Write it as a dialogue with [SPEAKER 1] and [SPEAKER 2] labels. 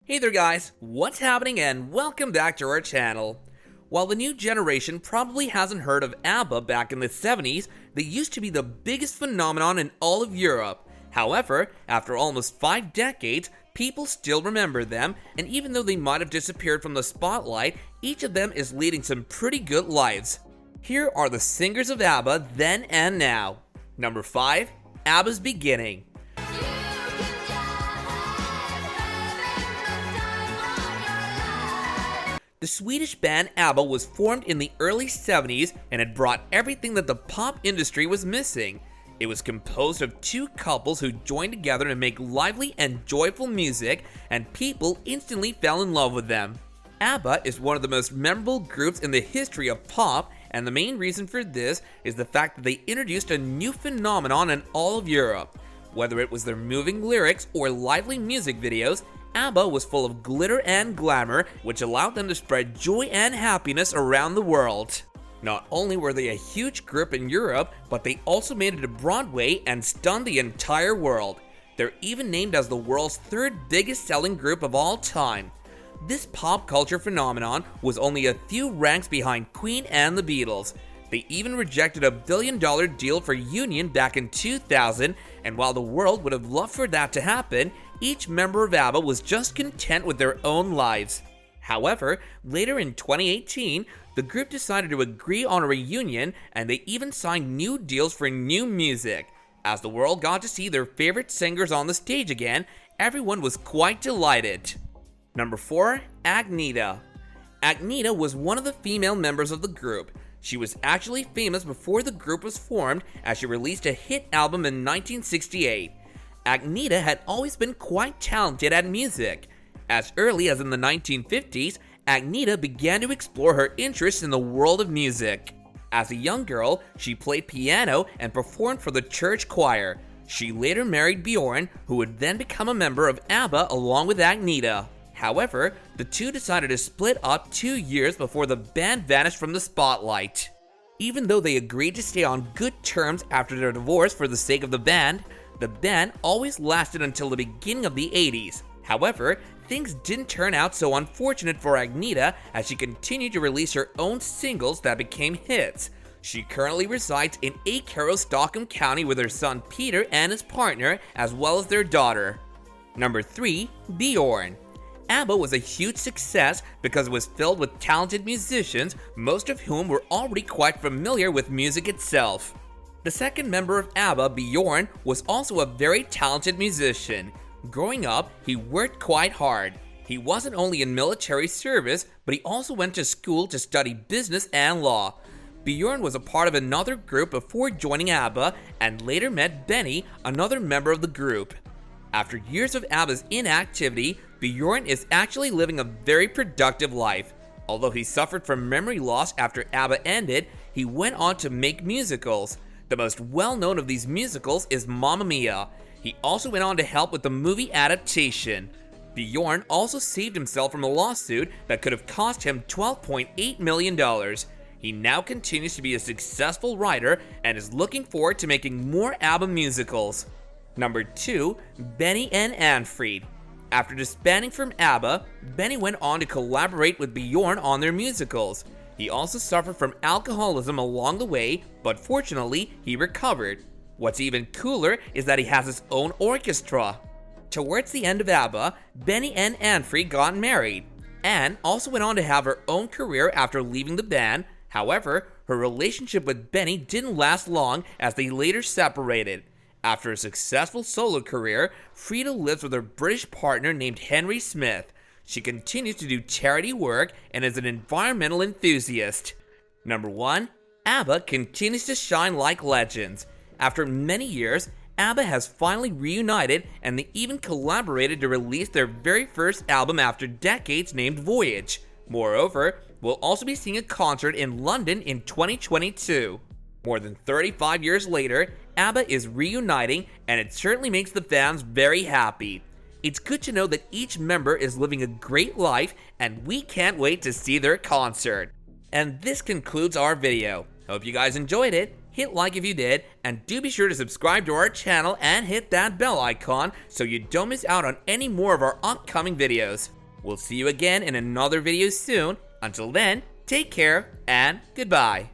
[SPEAKER 1] Hey there guys, what's happening and welcome back to our channel. While the new generation probably hasn't heard of Abba back in the 70s, they used to be the biggest phenomenon in all of Europe. However, after almost 5 decades, people still remember them, and even though they might have disappeared from the spotlight, each of them is leading some pretty good lives. Here are the singers of Abba then and now. Number 5, Abba's Beginning. The Swedish band Abba was formed in the early 70s and had brought everything that the pop industry was missing. It was composed of 2 couples who joined together to make lively and joyful music, and people instantly fell in love with them. Abba is one of the most memorable groups in the history of pop, and the main reason for this is the fact that they introduced a new phenomenon in all of Europe. Whether it was their moving lyrics or lively music videos, Abba was full of glitter and glamour, which allowed them to spread joy and happiness around the world. Not only were they a huge group in Europe, but they also made it to Broadway and stunned the entire world. They're even named as the world's 3rd biggest selling group of all time. This pop culture phenomenon was only a few ranks behind Queen and the Beatles. They even rejected a $1 billion deal for Union back in 2000, and while the world would have loved for that to happen, each member of Abba was just content with their own lives. However, later in 2018, the group decided to agree on a reunion, and they even signed new deals for new music. As the world got to see their favorite singers on the stage again, everyone was quite delighted. Number 4, Agneta. Agneta was one of the female members of the group. She was actually famous before the group was formed, as she released a hit album in 1968. Agneta had always been quite talented at music. As early as in the 1950s, Agneta began to explore her interests in the world of music. As a young girl, she played piano and performed for the church choir. She later married Bjorn, who would then become a member of Abba along with Agneta. However, the two decided to split up 2 years before the band vanished from the spotlight. Even though they agreed to stay on good terms after their divorce for the sake of the band always lasted until the beginning of the 80s. However, things didn't turn out so unfortunate for Agneta, as she continued to release her own singles that became hits. She currently resides in Acaro, Stockholm County with her son Peter and his partner, as well as their daughter. Number 3, Bjorn. Abba was a huge success because it was filled with talented musicians, most of whom were already quite familiar with music itself. The second member of Abba, Bjorn, was also a very talented musician. Growing up, he worked quite hard. He wasn't only in military service, but he also went to school to study business and law. Bjorn was a part of another group before joining Abba, and later met Benny, another member of the group. After years of Abba's inactivity, Bjorn is actually living a very productive life. Although he suffered from memory loss after Abba ended, he went on to make musicals. The most well-known of these musicals is Mamma Mia. He also went on to help with the movie adaptation. Bjorn also saved himself from a lawsuit that could have cost him $12.8 million. He now continues to be a successful writer and is looking forward to making more Abba musicals. Number 2, Benny and Anfrid. After disbanding from Abba, Benny went on to collaborate with Bjorn on their musicals. He also suffered from alcoholism along the way, but fortunately, he recovered. What's even cooler is that he has his own orchestra. Towards the end of Abba, Benny and Anfrid got married. Anne also went on to have her own career after leaving the band. However, her relationship with Benny didn't last long, as they later separated. After a successful solo career, Frida lives with her British partner named Henry Smith. She continues to do charity work and is an environmental enthusiast. Number 1, Abba continues to shine like legends. After many years, Abba has finally reunited, and they even collaborated to release their very first album after decades, named Voyage. Moreover, we'll also be seeing a concert in London in 2022. More than 35 years later, Abba is reuniting, and it certainly makes the fans very happy. It's good to know that each member is living a great life, and we can't wait to see their concert. And this concludes our video. Hope you guys enjoyed it. Hit like if you did, and do be sure to subscribe to our channel and hit that bell icon so you don't miss out on any more of our upcoming videos. We'll see you again in another video soon. Until then, take care and goodbye.